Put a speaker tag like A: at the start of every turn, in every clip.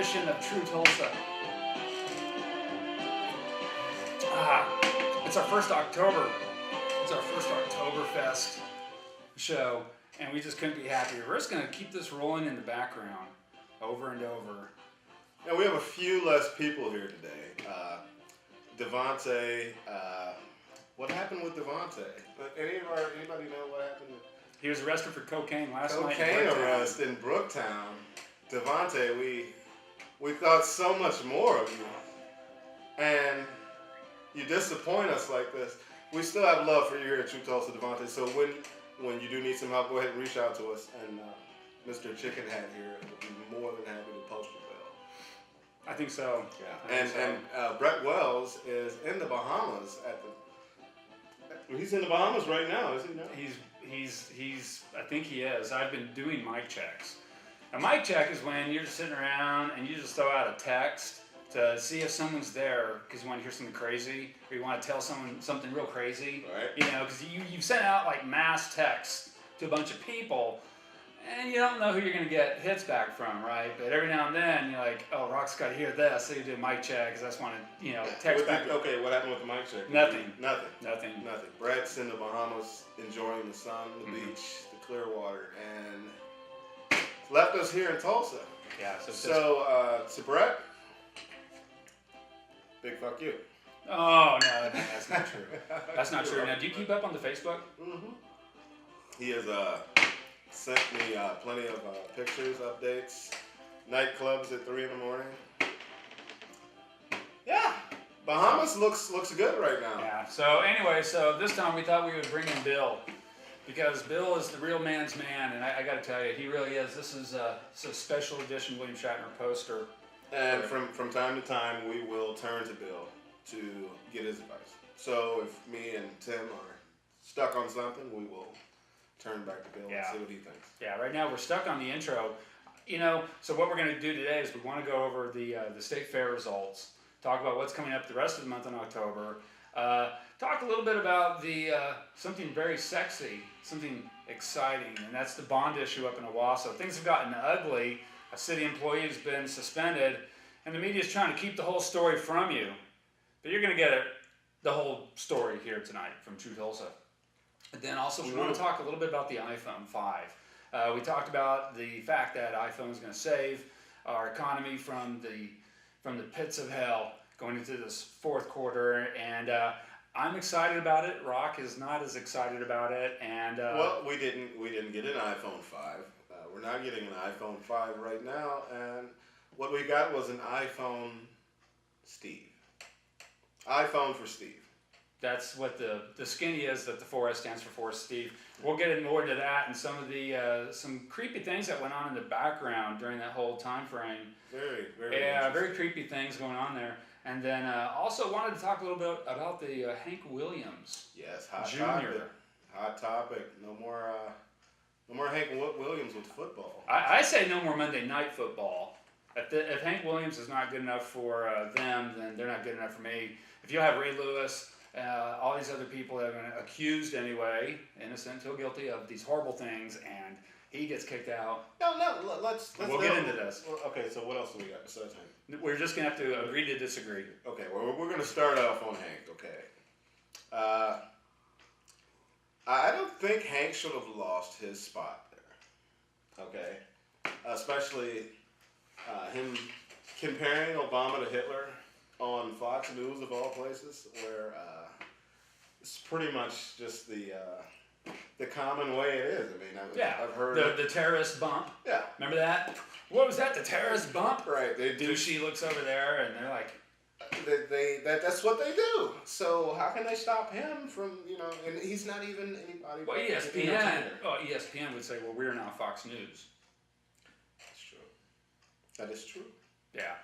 A: edition of Tru Tulsa. It's our first October. It's our first Oktoberfest show, and we just couldn't be happier. We're just going to keep this rolling in the background over and over.
B: Now, we have a few less people here today. Devontae, what happened with Devontae? Anybody know what happened?
A: He was arrested for cocaine last night.
B: Cocaine arrest in Brooktown. Devontae, we thought so much more of you, and you disappoint us like this. We still have love for you here at Tru Tulsa, Devontae. So when you do need some help, go ahead and reach out to us. And Mr. Chicken Hat here will be more than happy to post your bill.
A: I think so.
B: Yeah. And Brett Wells is in the Bahamas he's in the Bahamas right now, is he not?
A: He's I think he is. I've been doing mic checks. A mic check is when you're just sitting around and you just throw out a text to see if someone's there because you want to hear something crazy or you want to tell someone something real crazy.
B: Right.
A: You know, because you've sent out like mass texts to a bunch of people and you don't know who you're going to get hits back from, right? But every now and then you're like, oh, Rock's got to hear this. So you do a mic check because I just want to, text back.
B: Okay, what happened with the mic check?
A: Nothing.
B: Nothing. Brett's in the Bahamas enjoying the sun, the beach, the clear water, and left us here in Tulsa.
A: Yeah.
B: So Brett, big fuck you.
A: Oh, no, that's not true. That's not true. Now, do you keep up on the Facebook?
B: Mm-hmm. He has sent me plenty of pictures, updates, nightclubs at 3 in the morning. Yeah, Bahamas looks good right now.
A: Yeah, so anyway, this time we thought we would bring in Bill because Bill is the real man's man, and I got to tell you, he really is. This is a special edition William Shatner poster.
B: And from time to time, we will turn to Bill to get his advice. So if me and Tim are stuck on something, we will turn back to Bill and see what he thinks.
A: Yeah, right now we're stuck on the intro. So what we're going to do today is we want to go over the state fair results, talk about what's coming up the rest of the month in October, talk a little bit about the something very sexy, something exciting, and that's the bond issue up in Owasso. Things have gotten ugly. A city employee has been suspended, and the media is trying to keep the whole story from you. But you're going to get the whole story here tonight from Tru Tulsa. And then also we want to talk a little bit about the iPhone 5. We talked about the fact that iPhone is going to save our economy from the pits of hell going into this fourth quarter, and I'm excited about it. Rock is not as excited about it, and
B: well, we didn't get an iPhone 5. We're not getting an iPhone 5 right now, and what we got was an iPhone Steve. iPhone for Steve.
A: That's what the skinny is that the 4S stands for Forrest Steve. We'll get more into that and some of the some creepy things that went on in the background during that whole time frame. Very creepy things going on there. And then also wanted to talk a little bit about the Hank Williams.
B: Yes, hot
A: Jr.
B: topic. Hot topic. No more Hank Williams with football.
A: I say no more Monday Night Football. If Hank Williams is not good enough for them, then they're not good enough for me. If you have Ray Lewis. All these other people have been accused anyway, innocent until guilty of these horrible things, and he gets kicked out.
B: No, let's
A: we'll get into this.
B: Okay, so what else do we got besides Hank?
A: We're just going to have to agree to disagree.
B: Okay, well, we're going to start off on Hank, okay. I don't think Hank should have lost his spot there, okay? Especially him comparing Obama to Hitler on Fox News of all places, where it's pretty much just the common way it is. I mean, I've heard
A: the terrorist bump.
B: Yeah,
A: remember that? What was that? The terrorist bump?
B: Right.
A: Douchey looks over there, and they're like,
B: that's what they do. So how can they stop him from And he's not even anybody.
A: Well, ESPN would say, well, we're now Fox News.
B: That's true. That is true.
A: Yeah.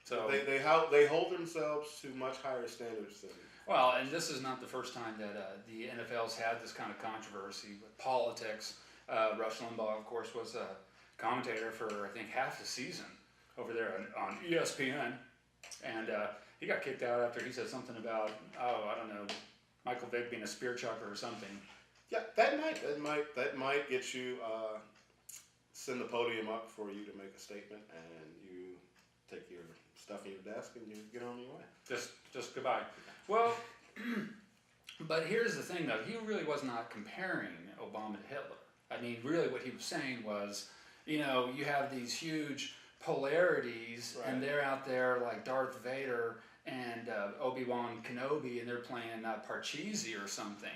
A: So
B: they hold themselves to much higher standards than.
A: Well, and this is not the first time that the NFL's had this kind of controversy with politics. Rush Limbaugh, of course, was a commentator for I think half the season over there on ESPN, and he got kicked out after he said something about I don't know, Michael Vick being a spear chucker or something.
B: Yeah, that might get you send the podium up for you to make a statement, and take your stuff in your desk and you get on your way.
A: Just goodbye. Well, but here's the thing, though. He really was not comparing Obama to Hitler. I mean, really what he was saying was, you know, you have these huge polarities,
B: Right.
A: and they're out there like Darth Vader and Obi-Wan Kenobi, and they're playing Parcheesi or something.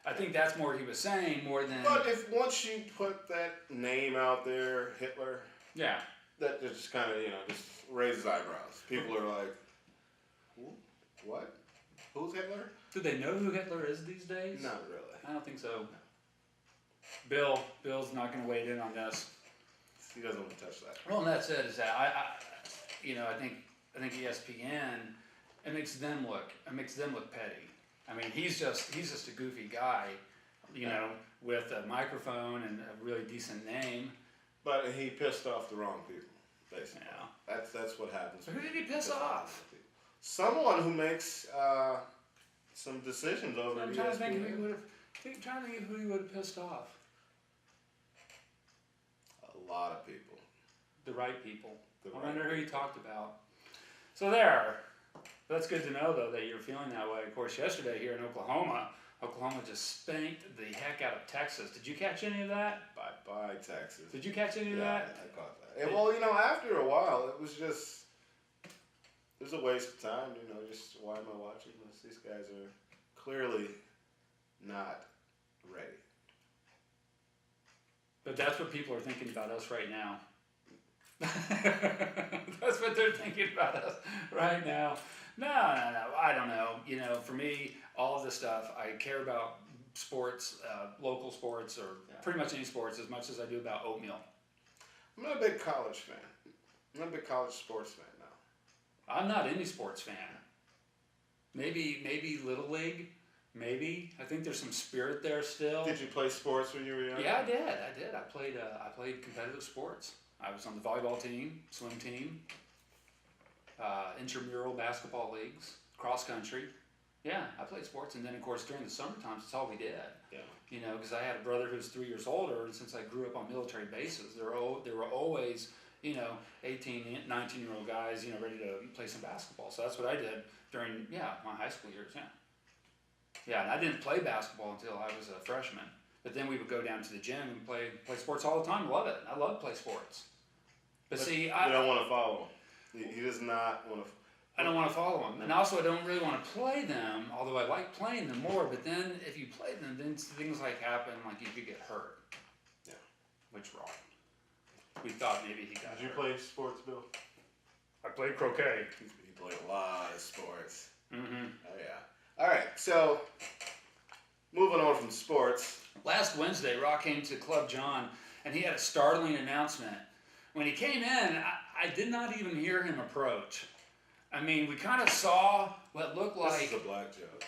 A: I think that's more he was saying, more than...
B: But if once you put that name out there, Hitler,
A: Yeah.
B: that just kind of, just raises eyebrows. People are like, who? What? Who's Hitler?
A: Do they know who Hitler is these days?
B: Not really.
A: I don't think so. Bill's not going to wade in on this.
B: He doesn't want to touch that.
A: Well, and that's it. Is that I think ESPN, it makes them look petty. I mean, he's just a goofy guy, with a microphone and a really decent name.
B: But he pissed off the wrong people, basically.
A: Yeah.
B: That's what happens.
A: So who did he piss off?
B: Someone who makes some decisions over
A: I'm
B: the
A: trying to think
B: ESPN.
A: who he would have pissed off.
B: A lot of people.
A: The right people.
B: The
A: I wonder
B: right
A: who he
B: people.
A: talked about. So there. That's good to know, though, that you're feeling that way. Of course, yesterday here in Oklahoma just spanked the heck out of Texas. Did you catch any of that?
B: Bye, Texas.
A: Did you catch any of
B: Yeah,
A: that?
B: I caught that. And, well, after a while, it was a waste of time. Just why am I watching this? These guys are clearly not ready.
A: But that's what people are thinking about us right now. That's what they're thinking about us right now. No. I don't know. For me, all of this stuff, I care about sports, local sports, or pretty much any sports as much as I do about oatmeal.
B: I'm not a big college fan. I'm not a big college sports fan now.
A: I'm not any sports fan. Maybe Little League. Maybe. I think there's some spirit there still.
B: Did you play sports when you were young?
A: Yeah, I did. I played competitive sports. I was on the volleyball team, swim team, intramural basketball leagues, cross country. Yeah, I played sports, and then of course during the summer times, that's all we did.
B: Yeah.
A: Because I had a brother who's 3 years older, and since I grew up on military bases, there were always 18, 19-year-old guys, ready to play some basketball. So that's what I did during my high school years. Yeah, and I didn't play basketball until I was a freshman. But then we would go down to the gym and play sports all the time. Love it. I love to play sports. But see,
B: I don't want to follow him. He does not want to.
A: I don't want to follow them. And also I don't really want to play them, although I like playing them more. But then if you play them, then things happen, like you could get hurt.
B: Yeah.
A: Which wrong. We thought maybe he got hurt.
B: Did you play sports, Bill?
A: I played croquet.
B: He played a lot of sports.
A: Mm-hmm.
B: Oh, yeah. All right, so moving on from sports.
A: Last Wednesday, Rock came to Club John, and he had a startling announcement. When he came in, I did not even hear him approach. I mean, we kind of saw what looked like...
B: This is a black joke.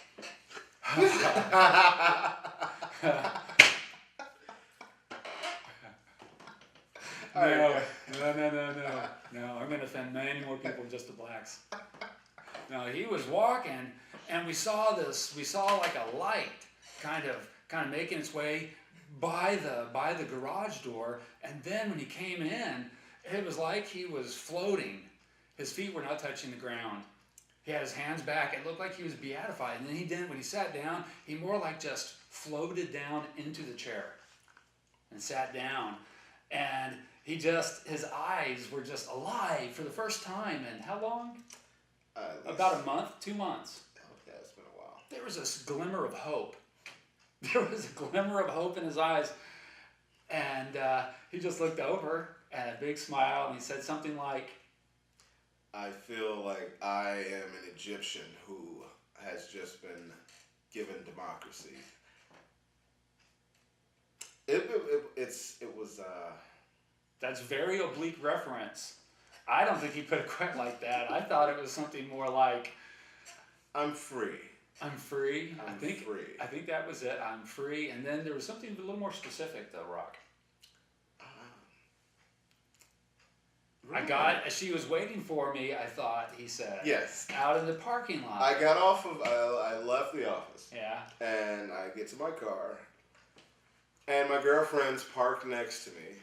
A: No, I'm going to offend many more people than just the blacks. No, he was walking, and we saw like a light kind of making its way by the garage door, and then when he came in, it was like he was floating. His feet were not touching the ground. He had his hands back. It looked like he was beatified. And then when he sat down, he more like just floated down into the chair and sat down. And his eyes were just alive for the first time in how long? About a month, 2 months.
B: Okay, it's been a while.
A: There was this glimmer of hope. There was a glimmer of hope in his eyes. And he just looked over and a big smile, and he said something like,
B: I feel like I am an Egyptian who has just been given democracy. It was.
A: That's very oblique reference. I don't think he put it quite like that. I thought it was something more like,
B: I'm free.
A: I'm free.
B: I'm
A: free. I think that was it. I'm free. And then there was something a little more specific, though, Rock. As she was waiting for me, I thought, he said.
B: Yes.
A: Out in the parking lot.
B: I got off of, I left the office.
A: Yeah.
B: And I get to my car. And my girlfriend's parked next to me.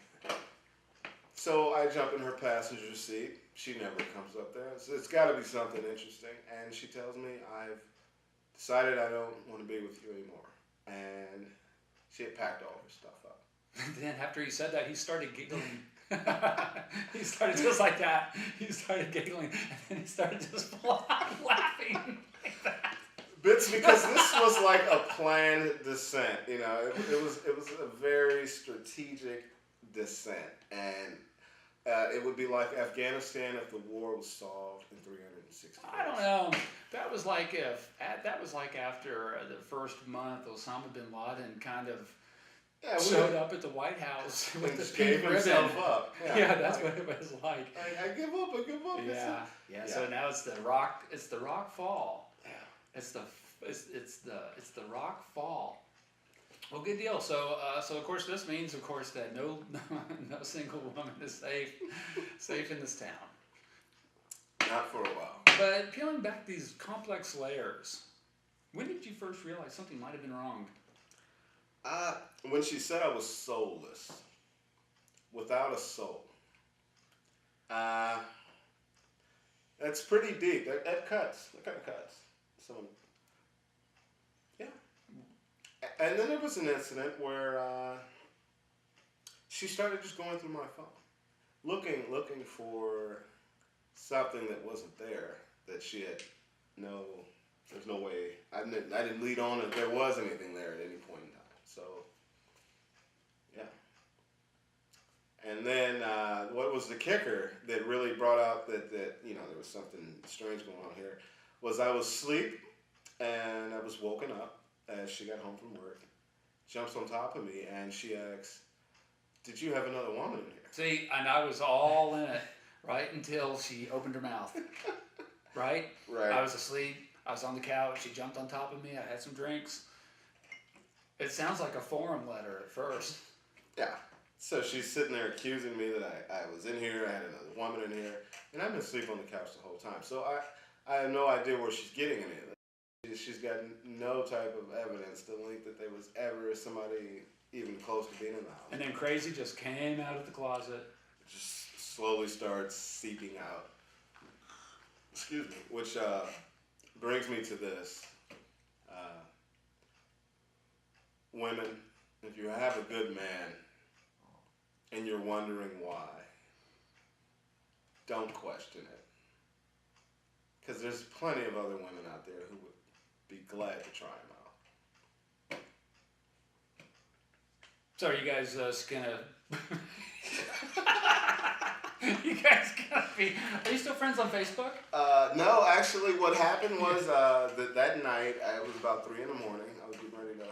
B: So I jump in her passenger seat. she never comes up there. It's got to be something interesting. And she tells me, I've decided I don't want to be with you anymore. And she had packed all her stuff up.
A: Then after he said that, he started giggling. He started just like that. He started giggling, and then he started just laughing like that.
B: Bits because this was like a planned descent. You know, it was a very strategic descent, and it would be like Afghanistan if the war was solved in 360 days.
A: I don't know. That was like after the first month, Osama bin Laden kind of showed up at the White House with the pink ribbon.
B: Himself up.
A: Yeah, that's what it was like.
B: I give up. I give up.
A: Yeah. So now it's the rock. It's the rock fall.
B: Yeah.
A: It's the rock fall. Well, good deal. So of course this means, of course, that no single woman is safe in this town.
B: Not for a while.
A: But peeling back these complex layers, when did you first realize something might have been wrong?
B: When she said I was soulless, without a soul. That's pretty deep. That cuts. That kind of cuts. So, yeah. And then there was an incident where she started just going through my phone, looking for something that wasn't there, that she had there's no way. I didn't lead on that there was anything there at any point in time. So, yeah. And then what was the kicker that really brought out that there was something strange going on here was I was asleep and I was woken up as she got home from work, jumps on top of me, and she asks, "Did you have another woman in here?"
A: See, and I was all in it, right until she opened her mouth. Right?
B: Right.
A: I was asleep. I was on the couch. She jumped on top of me. I had some drinks. It sounds like a forum letter at first.
B: Yeah. So she's sitting there accusing me that I was in here, I had another woman in here, and I've been asleep on the couch the whole time. So I have no idea where she's getting any of this. She's got no type of evidence to link that there was ever somebody even close to being in the house.
A: And then Crazy just came out of the closet.
B: Just slowly starts seeping out. Excuse me. Which brings me to this. Women, if you have a good man and you're wondering why, don't question it. Because there's plenty of other women out there who would be glad to try him out.
A: So are you guys gonna... You guys gonna be... Are you still friends on Facebook?
B: No, actually what happened was that night, it was about 3 in the morning. I was getting ready to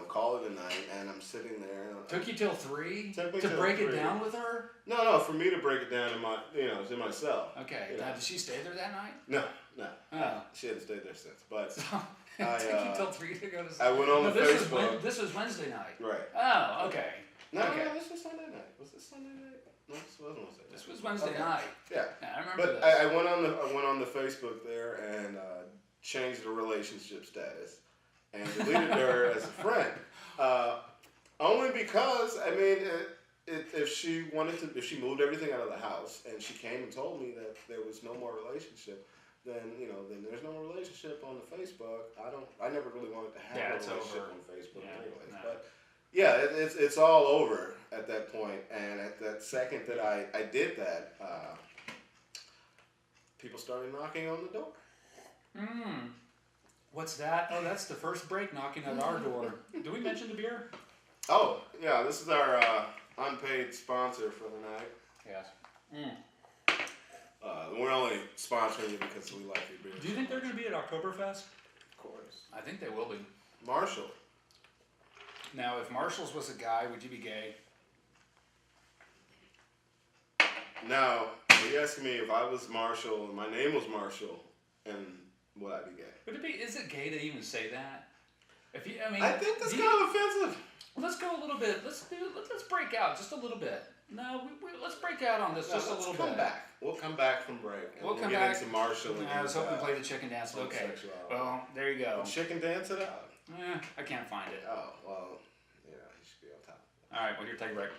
B: call it a night, and I'm sitting there.
A: Took you till 3
B: to
A: break
B: 3.
A: it down with her?
B: No, for me to break it down to myself.
A: Okay. Now, did she stay there that night?
B: No.
A: Oh.
B: She hadn't stayed there since. But
A: it took you till 3 to go to sleep.
B: I went on Facebook.
A: This was Wednesday night.
B: Right.
A: Oh, okay.
B: No,
A: okay.
B: No, this was Sunday night. Was this Sunday night? No, this wasn't Wednesday night.
A: This was Wednesday night.
B: Yeah.
A: I remember
B: but
A: this.
B: I went on the Facebook there and changed the relationship status and deleted her as a friend. Only because if she moved everything out of the house and she came and told me that there was no more relationship, then there's no relationship on the Facebook. I never really wanted to have a relationship on Facebook anyways. No. But yeah, it's all over at that point. And at that second that I did that, people started knocking on the door.
A: What's that? Oh, that's the first break knocking at our door. Do we mention the beer?
B: Oh, yeah, this is our unpaid sponsor for the night.
A: Yes.
B: We're only sponsoring you because we like your beer.
A: Do you think they're going to be at Oktoberfest?
B: Of course.
A: I think they will be.
B: Marshall.
A: Now, if Marshall's was a guy, would you be gay?
B: Now, are you asking me if I was Marshall and my name was Marshall, and would I be gay?
A: Would it be? Is it gay to even say that?
B: I think that's kind of offensive.
A: Let's go a little bit. Let's break out just a little bit. No, let's break out on this just a little bit.
B: Back. We'll come back from break. And
A: we'll come
B: get
A: back
B: into Marshall.
A: I was hoping to play the chicken dance. Okay. Well, there you go.
B: Chicken dance it out.
A: I can't find it.
B: Oh well, you should be on top.
A: All right. Well, here, take a break.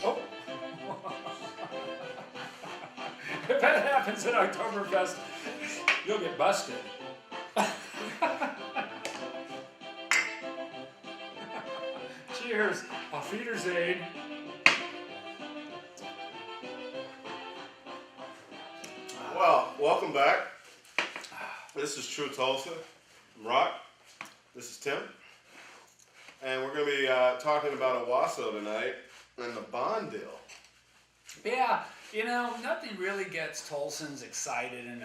A: Oh. If that happens at Oktoberfest, you'll get busted. Cheers. Auf Wiedersehen.
B: Well, welcome back. This is Tru Tulsa. I'm Rock. This is Tim. And we're going to be talking about Owasso tonight and the bond deal.
A: Yeah, nothing really gets Tulsans excited in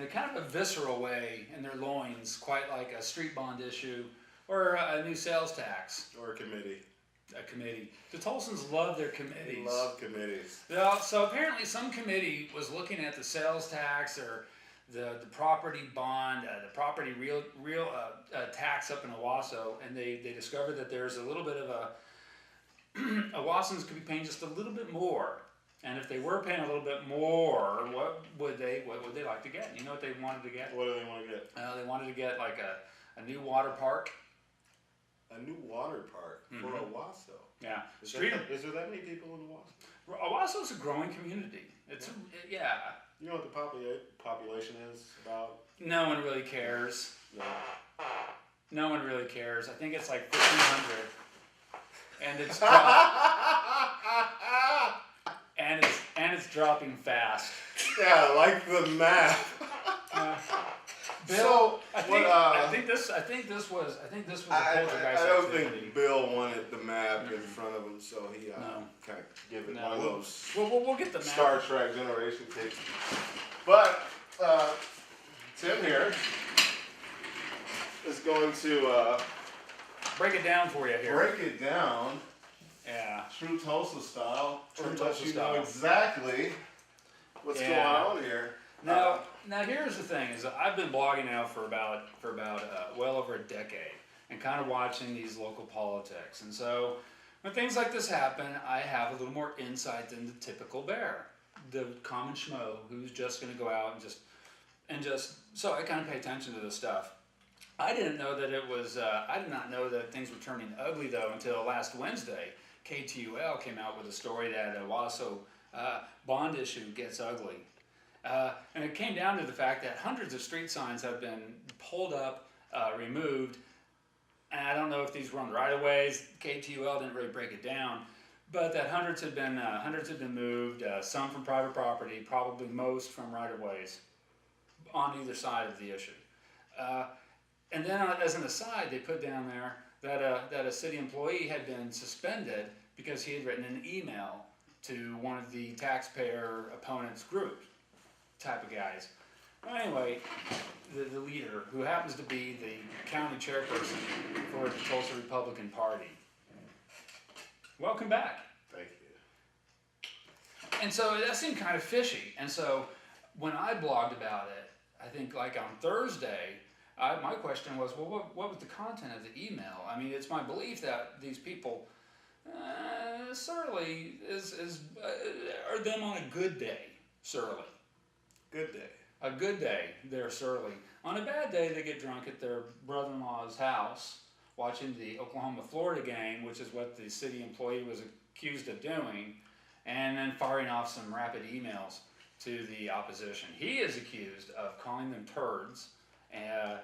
A: a kind of a visceral way in their loins, quite like a street bond issue or a new sales tax.
B: Or a committee.
A: A committee. The Tulsans love their committees.
B: They love committees.
A: So apparently some committee was looking at the sales tax or the property bond, the property real tax up in Owasso, and they discovered that there's a little bit of Owassans could be paying just a little bit more. And if they were paying a little bit more, what would they like to get? You know what they wanted to get?
B: What do they want to get?
A: They wanted to get like a new water park.
B: A new water park for Owasso.
A: Yeah.
B: Is there that many people in Owasso?
A: Owasso's a growing community. Yeah.
B: You know what the population is about?
A: No one really cares.
B: No.
A: No one really cares. I think it's like 1,500, and it's dropping fast.
B: Yeah, like the math.
A: Bill,
B: So,
A: I think this was a poltergeist
B: I don't
A: activity.
B: think Bill wanted the map in front of him, so he kind of gave it one of those
A: We'll get the map.
B: Star Trek generation takes. But Tim here is going to
A: break it down for you here.
B: break it down,
A: Yeah.
B: Tru Tulsa style,
A: True
B: and
A: Tulsa
B: let you
A: style.
B: know exactly what's going on here.
A: Now here's the thing: is I've been blogging now for about well over a decade, and kind of watching these local politics. And so when things like this happen, I have a little more insight than the typical bear, the common schmo who's just going to go out and just. So I kind of pay attention to this stuff. I didn't know that it was. I did not know that things were turning ugly though until last Wednesday. KTUL came out with a story that a Owasso bond issue gets ugly. And it came down to the fact that hundreds of street signs have been pulled up, removed, and I don't know if these were on the right-of-ways. KTUL didn't really break it down, but that hundreds had been moved, some from private property, probably most from right-of-ways, on either side of the issue. And then, as an aside, they put down there that a city employee had been suspended because he had written an email to one of the taxpayer opponents' groups. Type of guys. Well, anyway, the leader, who happens to be the county chairperson for the Tulsa Republican Party. Welcome back.
B: Thank you.
A: And so that seemed kind of fishy. And so when I blogged about it, I think like on Thursday, my question was, well, what was the content of the email? I mean, it's my belief that these people surly are them on a good day, surly.
B: Good day.
A: A good day, they're surly. On a bad day, they get drunk at their brother-in-law's house, watching the Oklahoma-Florida game, which is what the city employee was accused of doing, and then firing off some rapid emails to the opposition. He is accused of calling them turds and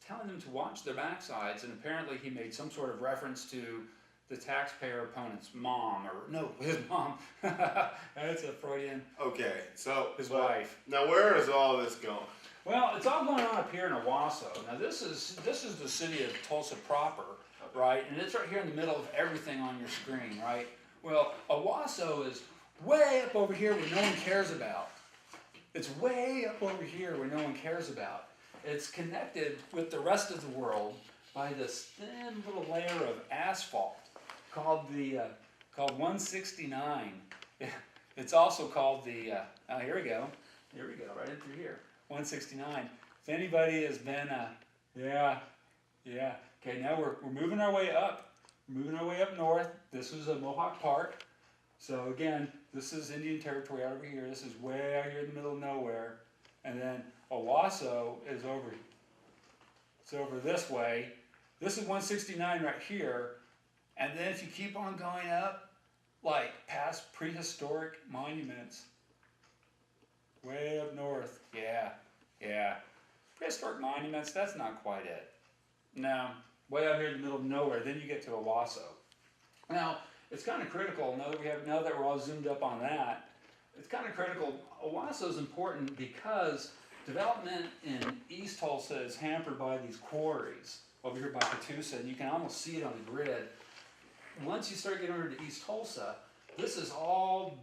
A: telling them to watch their backsides, and apparently he made some sort of reference to the taxpayer opponent's mom, or no, his mom. That's a Freudian.
B: Okay, so
A: his wife.
B: Now, where is all this going?
A: Well, it's all going on up here in Owasso. Now, this is the city of Tulsa proper, right? And it's right here in the middle of everything on your screen, right? Well, Owasso is way up over here where no one cares about. It's way up over here where no one cares about. It's connected with the rest of the world by this thin little layer of asphalt called 169. It's also called the, here we go, right in through here, 169. If anybody has been, yeah, okay, now we're moving our way up, north. This is a Mohawk Park. So again, this is Indian territory out over here. This is way out here in the middle of nowhere. And then Owasso is it's over this way. This is 169 right here. And then if you keep on going up, like past prehistoric monuments, Way up north. Yeah, yeah. Prehistoric monuments, that's not quite it. No, way out here in the middle of nowhere, then you get to Owasso. Now, it's kind of critical, now that we're all zoomed up on that, it's kind of critical. Owasso is important because development in East Tulsa is hampered by these quarries over here by Catoosa, and you can almost see it on the grid. Once you start getting over to East Tulsa, this is all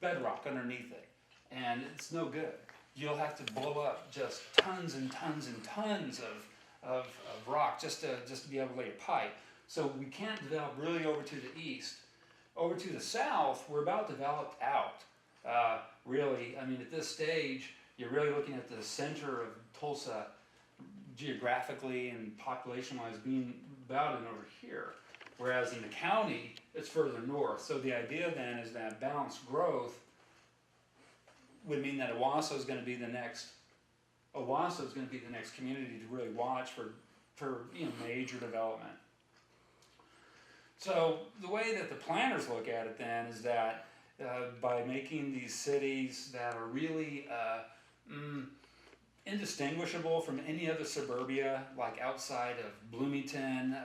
A: bedrock underneath it, and it's no good. You'll have to blow up just tons and tons and tons of rock just to be able to lay a pipe. So we can't develop really over to the east. Over to the south, we're about developed out. Really, I mean, at this stage, you're really looking at the center of Tulsa geographically and population-wise being about and over here. Whereas in the county, it's further north. So the idea then is that balanced growth would mean that Owasso is going to be the next community to really watch for major development. So the way that the planners look at it then is that by making these cities that are really indistinguishable from any other suburbia, like outside of Bloomington,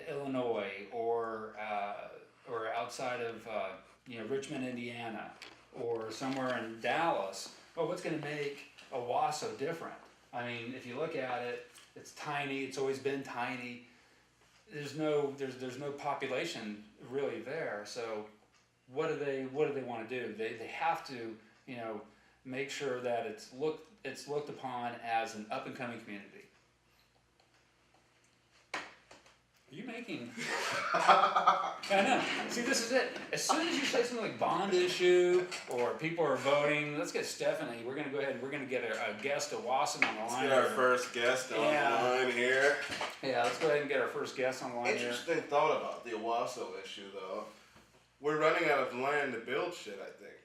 A: Illinois, or outside of Richmond, Indiana, or somewhere in Dallas, well, what's going to make Owasso different? I mean, if you look at it, it's tiny. It's always been tiny. There's no population really there. So what do they want to do? They have to make sure that it's looked upon as an up and coming community. Are you making? I know. See, this is it. As soon as you say something like bond issue or people are voting, let's get Stephanie. We're going to go ahead and we're going to get a guest, Wasson, on the line.
B: Let's get our first guest on the line here.
A: Yeah, let's go ahead and get our first guest on the line here.
B: Interesting thought about the Owasso issue, though. We're running out of land to build shit, I think.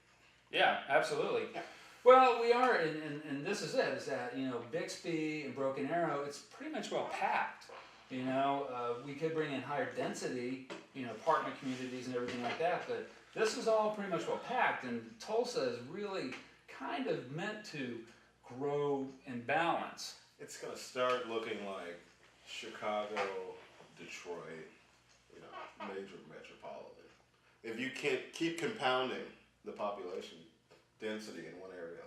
A: Yeah, absolutely. Yeah. Well, we are, and this is it, is that, Bixby and Broken Arrow, it's pretty much well packed. We could bring in higher density, apartment communities and everything like that, but this is all pretty much well packed, and Tulsa is really kind of meant to grow in balance.
B: It's going to start looking like Chicago, Detroit, major metropolitan. If you can't keep compounding the population density in one area.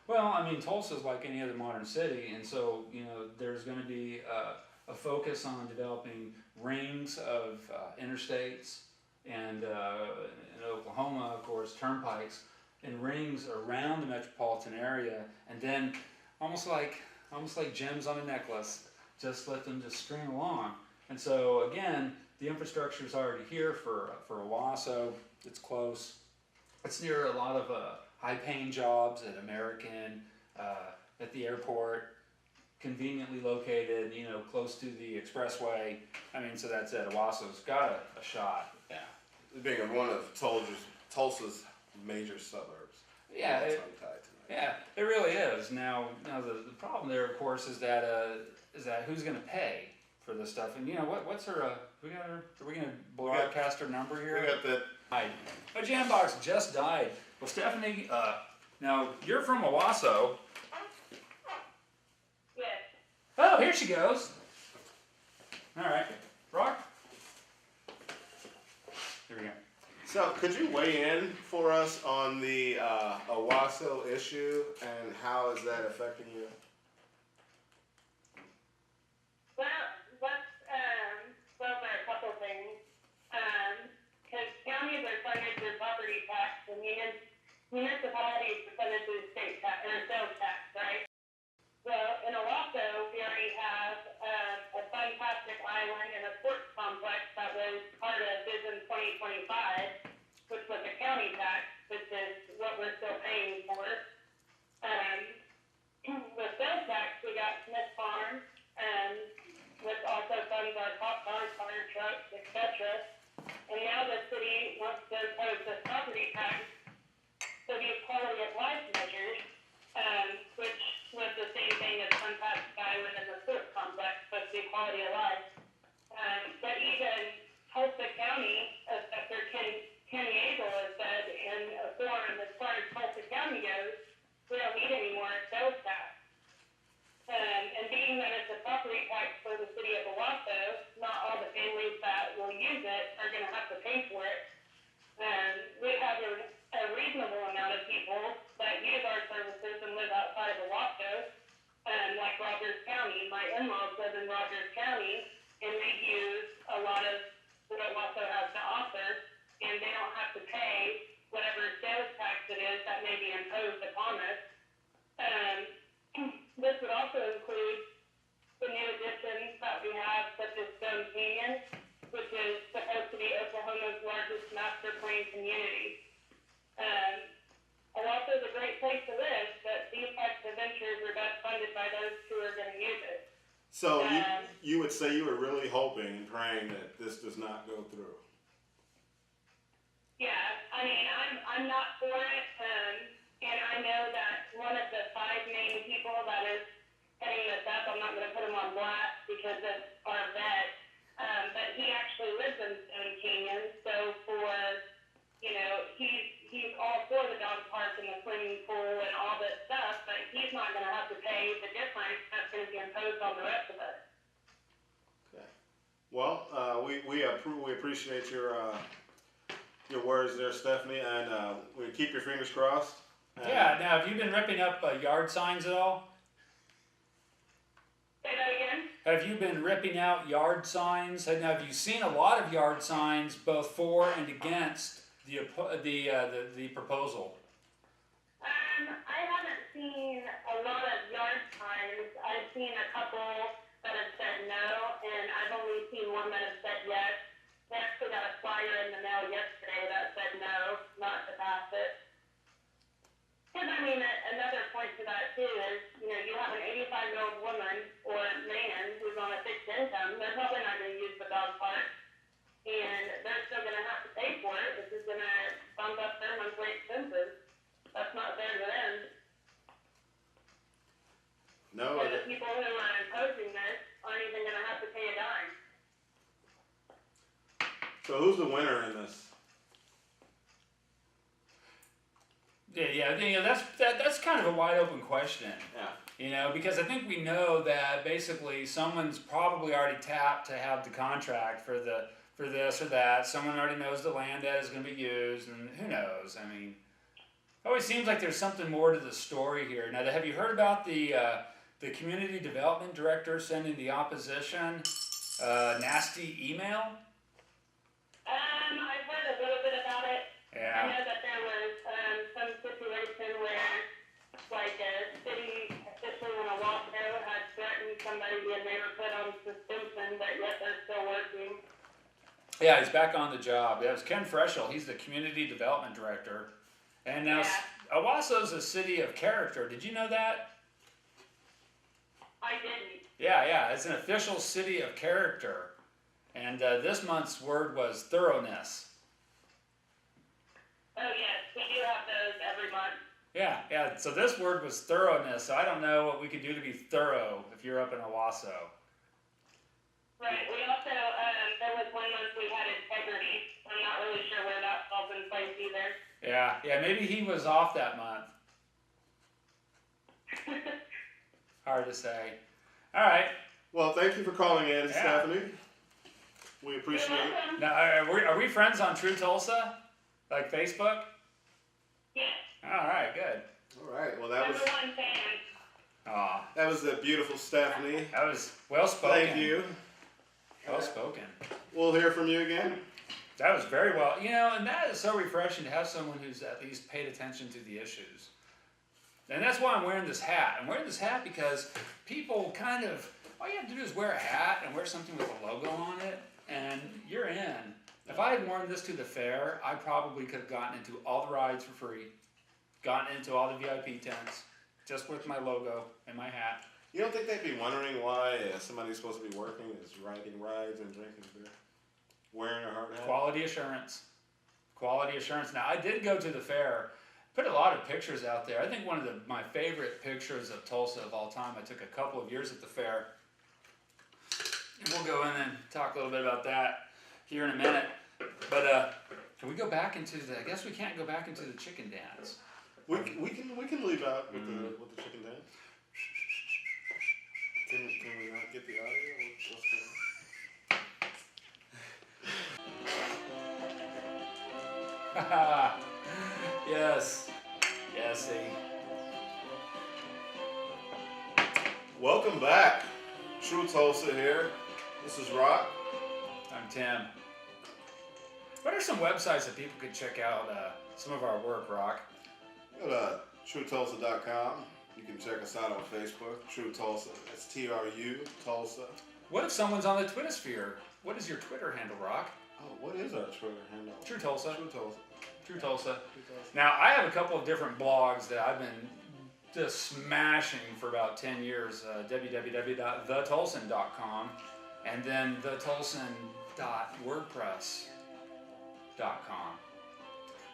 A: Well, I mean, Tulsa is like any other modern city, and so, there's going to be a focus on developing rings of interstates and in Oklahoma, of course, turnpikes and rings around the metropolitan area, and then almost like gems on a necklace, just let them just string along. And so again, the infrastructure is already here for Owasso. It's close. It's near a lot of high-paying jobs at American, at the airport. Conveniently located, close to the expressway. I mean, so that's it. Owasso's got a shot.
B: Yeah. Being one of Tulsa's major suburbs.
A: Yeah. It really is. Now the problem there, of course, is that who's going to pay for this stuff? And what's her? Are we going to broadcast her number here?
B: We got that.
A: My jam box just died. Well, Stephanie, now you're from Owasso. Oh, here she goes. All right. Rock? Here we go.
B: So, could you weigh in for us on the Owasso issue and how is that affecting you?
C: Well, there are a couple things. Because counties are funded through property tax and municipalities are funded through state tax or sales tax, right? Well, in Owasso, we already have a fantastic island and a sports complex that was part of Vision 2025, which was a county tax, which is what we're still paying for. With sales tax, we got Smith Farm, which also funds our cop cars, fire trucks, etc. And now the city wants to impose this property tax for these quality of life measures, which was the same thing as Fantastic Island and the sports complex, supposed to be quality of life. But even Tulsa County, Assessor Kenny Abel has said in a forum, as far as Tulsa County goes, Owasso, not all the families that will use it are going to have to pay for it. We have a reasonable amount of people that use our services and live outside of Owasso, like Rogers County. My in-laws live in Rogers County, and they use a lot of what Owasso has to offer, and they don't have to pay whatever sales tax it is that may be imposed upon us. This would also include the new additions that we have, such as Stone Canyon, which is supposed to be Oklahoma's largest master plan community. Owasso is a great place to live, but these types of ventures are best funded by those who are going to use it.
B: So you would say you were really hoping and praying that this does not go through.
C: Yeah, I mean, I'm not for it, and I know that one of the 5 main people that is heading this up, I'm not going to put him on blast because of our vet, but he actually lives in Stone Canyon, so he's all for the dog park and the swimming pool and all this stuff, but he's not going to have to pay the difference that's going to be imposed on the rest of us.
B: Okay. Well, we appreciate your words there, Stephanie, and we keep your fingers crossed.
A: Yeah. Now, have you been ripping up yard signs at all?
C: Say that again?
A: Have you been ripping out yard signs? And have you seen a lot of yard signs, both for and against the proposal?
C: I haven't seen a lot of yard signs. I've seen a couple that have said no, and I've only seen one that has said yes. They actually got a flyer in the mail yesterday that said no, not to pass it. Because, I mean, another point to that, too, is, you have an 85-year-old woman or man who's on a fixed income. They're probably not going to use the dog park, and they're still going to have to pay for it, which is going to bump up their monthly expenses. That's not fair to them.
B: No.
C: And the people who are imposing this aren't even going to have to pay a dime.
B: So who's the winner in this?
A: Yeah. That's kind of a wide open question.
B: Yeah.
A: Because I think we know that basically someone's probably already tapped to have the contract for this or that. Someone already knows the land that is going to be used, and who knows? I mean, it always seems like there's something more to the story here. Now, have you heard about the community development director sending the opposition nasty email?
C: I've heard a little bit about it.
A: Yeah.
C: I know that there was some situation where, like, a city official in Owasso had threatened somebody and they were put on suspension, but yet they're still working.
A: Yeah, he's back on the job. Yeah, it was Ken Freschel. He's the community development director. And now Owasso's a city of character. Did you know that?
C: I didn't.
A: Yeah. It's an official city of character. And this month's word was thoroughness.
C: Oh, yes, we do have those every month.
A: Yeah. So this word was thoroughness. So I don't know what we could do to be thorough if you're up in Owasso.
C: Right. We also, there was one month we had integrity. I'm not really sure where that falls in place either.
A: Yeah. Maybe he was off that month. Hard to say. All right.
B: Well, thank you for calling in, Stephanie. We appreciate it.
A: Now, are we friends on Tru Tulsa? Like Facebook?
C: Yeah.
A: All right, good.
B: All right. Well, that was
C: #1 fan.
A: Aw.
B: That was a beautiful Stephanie.
A: That was well spoken.
B: Thank you.
A: Well spoken.
B: We'll hear from you again.
A: That was very well. And that is so refreshing to have someone who's at least paid attention to the issues. And that's why I'm wearing this hat. I'm wearing this hat because people all you have to do is wear a hat and wear something with a logo on it, and you're in. If I had worn this to the fair, I probably could have gotten into all the rides for free, gotten into all the VIP tents, just with my logo and my hat.
B: You don't think they'd be wondering why somebody who's supposed to be working is riding rides and drinking beer? Wearing a hard hat?
A: Quality assurance. Quality assurance. Now, I did go to the fair, put a lot of pictures out there. I think one of my favorite pictures of Tulsa of all time, I took a couple of years at the fair. And we'll go in and talk a little bit about that here in a minute. But can we go back into I guess we can't go back into the chicken dance.
B: We can leave out with the chicken dance. Can we not get the audio? What's going on? Welcome back. Tru Tulsa here. This is Rock.
A: I'm Tim. What are some websites that people could check out some of our work, Rock?
B: Go to TruTulsa.com. You can check us out on Facebook, Tru Tulsa. That's TRU Tulsa.
A: What if someone's on the Twitter sphere? What is your Twitter handle, Rock?
B: Oh, what is our Twitter handle?
A: Tru Tulsa.
B: Tru Tulsa.
A: Tru Tulsa.
B: Tru Tulsa.
A: Now, I have a couple of different blogs that I've been just smashing for about 10 years. www.thetulsan.com and then thetulsan.wordpress.com.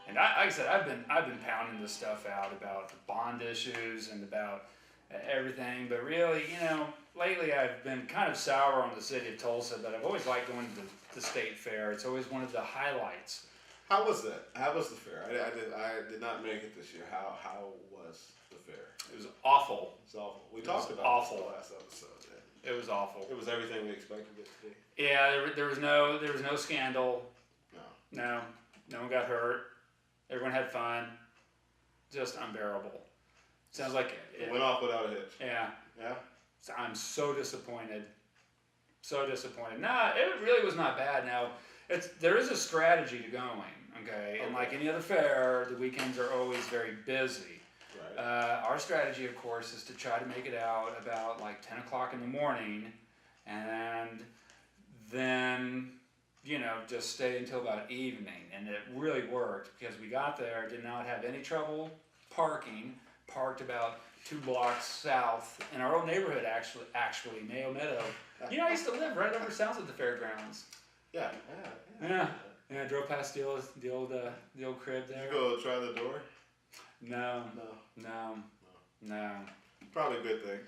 A: And like I said, I've been pounding this stuff out about the bond issues and about everything. But really, lately I've been kind of sour on the city of Tulsa. But I've always liked going to the state fair. It's always one of the highlights.
B: How was that? How was the fair? I did not make it this year. How was the fair?
A: It was awful.
B: It's awful. We talked about
A: awful.
B: this the last episode.
A: It was awful.
B: It was everything we expected it to be.
A: Yeah, there was no scandal.
B: No.
A: No one got hurt. Everyone had fun. Just unbearable. Sounds like
B: It went off without a hitch.
A: Yeah.
B: Yeah?
A: So I'm so disappointed. So disappointed. Nah, it really was not bad. Now, there is a strategy to going, okay? And like any other fair, the weekends are always very busy.
B: Right.
A: Our strategy, of course, is to try to make it out about like 10 o'clock in the morning and then, just stay until about evening. And it really worked because we got there, did not have any trouble parking, parked about 2 blocks south in our old neighborhood, actually Mayo Meadow. I used to live right over south of the fairgrounds.
B: Yeah.
A: Yeah, I drove past the old crib
B: Did
A: there.
B: you go try the door?
A: No.
B: Probably a good thing.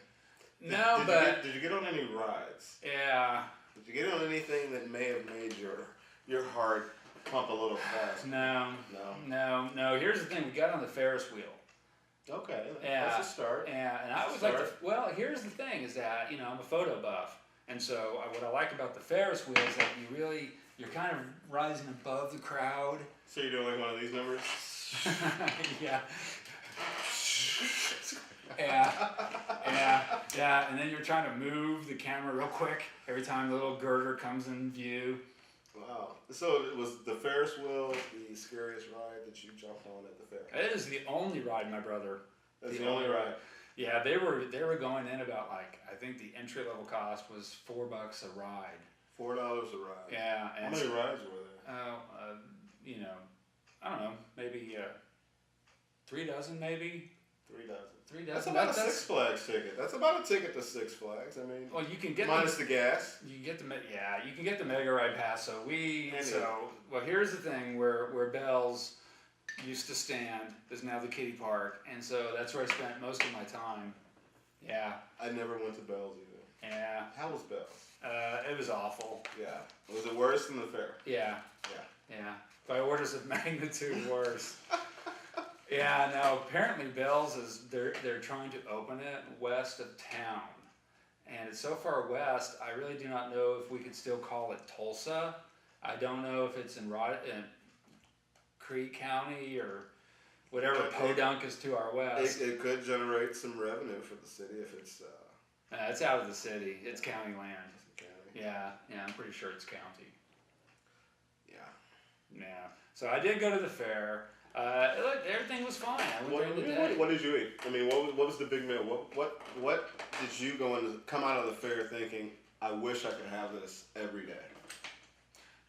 B: Did you get on any rides?
A: Yeah.
B: Did you get on anything that may have made your heart pump a little fast?
A: No. Here's the thing: we got on the Ferris wheel.
B: Okay,
A: Yeah.
B: that's a start.
A: Yeah, and I was like, here's the thing: is that I'm a photo buff, and so what I like about the Ferris wheel is that you're kind of rising above the crowd.
B: So you're doing like one of these numbers?
A: Yeah. Yeah, and then you're trying to move the camera real quick every time the little girder comes in view.
B: Wow. So it was the Ferris wheel the scariest ride that you jumped on at the fair?
A: It is the only ride, my brother.
B: That's the only ride.
A: Yeah, they were going in about I think the entry level cost was $4 a ride.
B: $4 a ride.
A: Yeah.
B: How many rides were there?
A: I don't know, maybe 3 dozen, maybe.
B: 3 dozen.
A: 3 dozen.
B: That's about a Six Flags ticket. That's about a ticket to Six Flags. I mean,
A: well, you can get
B: minus the gas.
A: You can get the mega ride pass. So here's the thing: where Bell's used to stand is now the kiddie park, and so that's where I spent most of my time. Yeah.
B: I never went to Bell's either.
A: Yeah.
B: How was Bell's?
A: It was awful.
B: Yeah. Was it worse than the fair?
A: Yeah. By orders of magnitude worse. Yeah, now apparently Bell's they're trying to open it west of town. And it's so far west, I really do not know if we could still call it Tulsa. I don't know if it's in Creek County or whatever Podunk is to our west.
B: It could generate some revenue for the city if it's...
A: It's out of the city. It's county land.
B: County.
A: Yeah, I'm pretty sure it's county.
B: Yeah.
A: So I did go to the fair. Everything was fine. I went during the day.
B: What did you eat? I mean, what was the big meal? What did you come out of the fair thinking? I wish I could have this every day.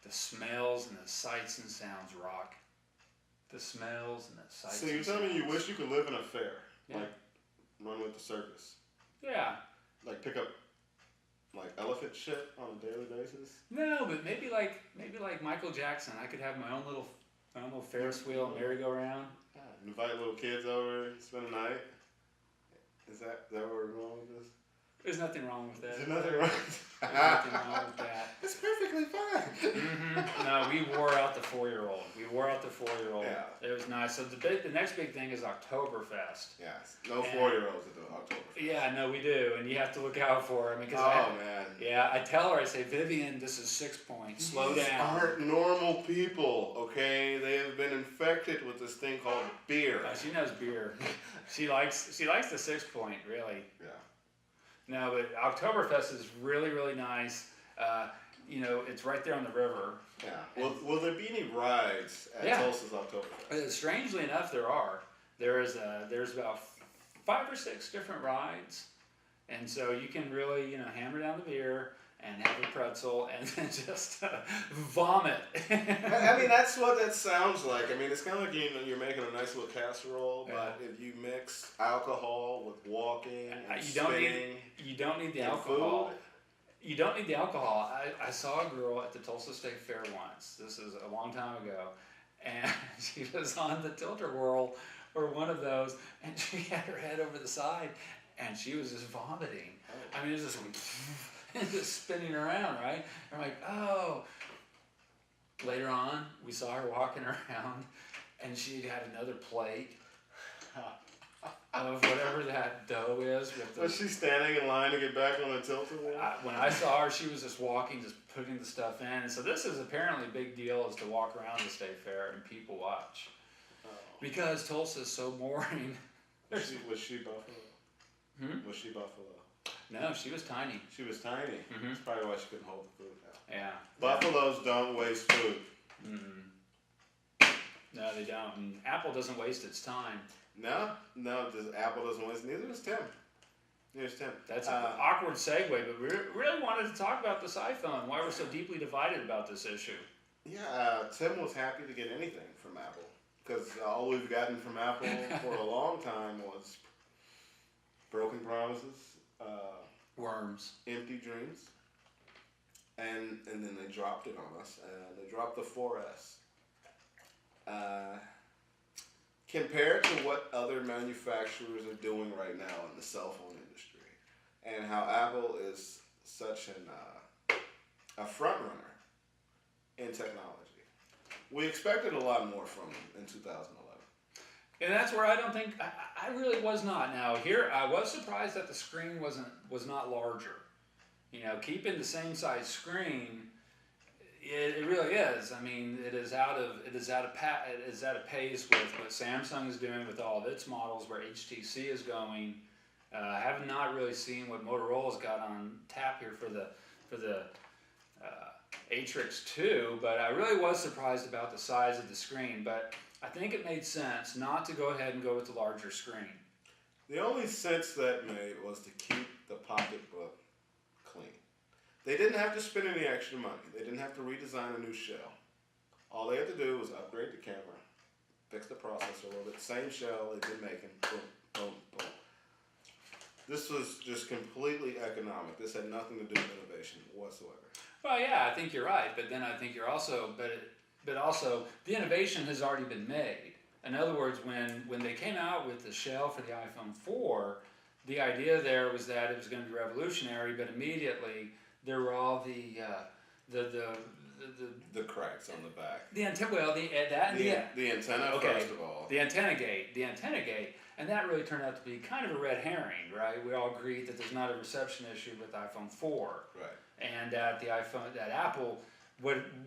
A: The smells and the sights and sounds, Rock. The smells and the sights.
B: So you're telling me you wish you could live in a fair, like run with the circus?
A: Yeah.
B: Like pick up like elephant shit on a daily basis?
A: No, but maybe like Michael Jackson. I could have my own little Ferris wheel and merry-go-round.
B: Invite little kids over, spend a night. Is that where we're going with this?
A: There's nothing wrong with that.
B: There's nothing wrong.
A: There's nothing wrong with that.
B: It's perfectly fine.
A: No, we wore out the 4-year-old.
B: Yeah.
A: It was nice. So the next big thing is Oktoberfest.
B: Yes. No 4-year-olds at the Oktoberfest.
A: Yeah, no, we do, and you have to look out for them because
B: man.
A: Yeah, I tell her, I say, Vivian, this is 6 points. Slow
B: These
A: down.
B: aren't normal people, okay? They have been infected with this thing called beer.
A: She knows beer. She likes the 6 point, really.
B: Yeah.
A: No, but Oktoberfest is really, really nice. You know, it's right there on the river.
B: Yeah. Will there be any rides at Tulsa's Oktoberfest?
A: Strangely enough, there are. There's about 5 or 6 different rides, and so you can really, you know, hammer down the beer and have a pretzel and then just vomit.
B: I mean, that's what that sounds like. I mean, it's kind of like you're making a nice little casserole, but if you mix alcohol with walking and spinning,
A: you don't need the alcohol. Food. You don't need the alcohol. I saw a girl at the Tulsa State Fair once. This is a long time ago, and she was on the tilt-a-whirl or one of those, and she had her head over the side, and she was just vomiting. I mean, it was just spinning around, right? I'm like, oh. Later on, we saw her walking around, and she had another plate of whatever that dough is.
B: Was she standing in line to get back on the tilt-a-whirl?
A: When I saw her, she was just walking, just putting the stuff in. And so this is apparently a big deal, is to walk around the state fair and people watch. Because Tulsa is so boring.
B: Was she Buffalo? Was she Buffalo?
A: No, she was tiny.
B: She was tiny. That's probably why she couldn't hold the food out.
A: Yeah.
B: Buffaloes don't waste food.
A: No, they don't. And Apple doesn't waste its time.
B: No, Apple doesn't waste. Neither does Tim.
A: That's an awkward segue, but we really wanted to talk about this iPhone. Why we're so deeply divided about this issue.
B: Yeah, Tim was happy to get anything from Apple because all we've gotten from Apple for a long time was broken promises,
A: worms,
B: empty dreams, and then they dropped it on us. They dropped the 4S. Compared to what other manufacturers are doing right now in the cell phone industry, and how Apple is such a front runner in technology, we expected a lot more from them in 2011.
A: And that's where I don't think I really was not. Now here I was surprised that the screen was not larger. You know, keeping the same size screen. It really is. I mean, it is at a pace with what Samsung is doing with all of its models, where HTC is going. I have not really seen what Motorola's got on tap here for the Atrix 2, but I really was surprised about the size of the screen. But I think it made sense not to go ahead and go with the larger screen.
B: The only sense that made was to keep the pocketbook clean. They didn't have to spend any extra money. They didn't have to redesign a new shell. All they had to do was upgrade the camera, fix the processor a little bit, same shell they've been making, boom, boom, boom. This was just completely economic. This had nothing to do with innovation whatsoever.
A: Well, yeah, I think you're right, but then I think you're also, but also the innovation has already been made. In other words, when they came out with the shell for the iPhone 4, the idea there was that it was going to be revolutionary, but immediately there were all the
B: cracks on the back.
A: The antenna. Well, the
B: antenna.
A: Okay,
B: first of all.
A: The antenna gate, and that really turned out to be kind of a red herring, right? We all agreed that there's not a reception issue with iPhone 4,
B: right?
A: And at Apple,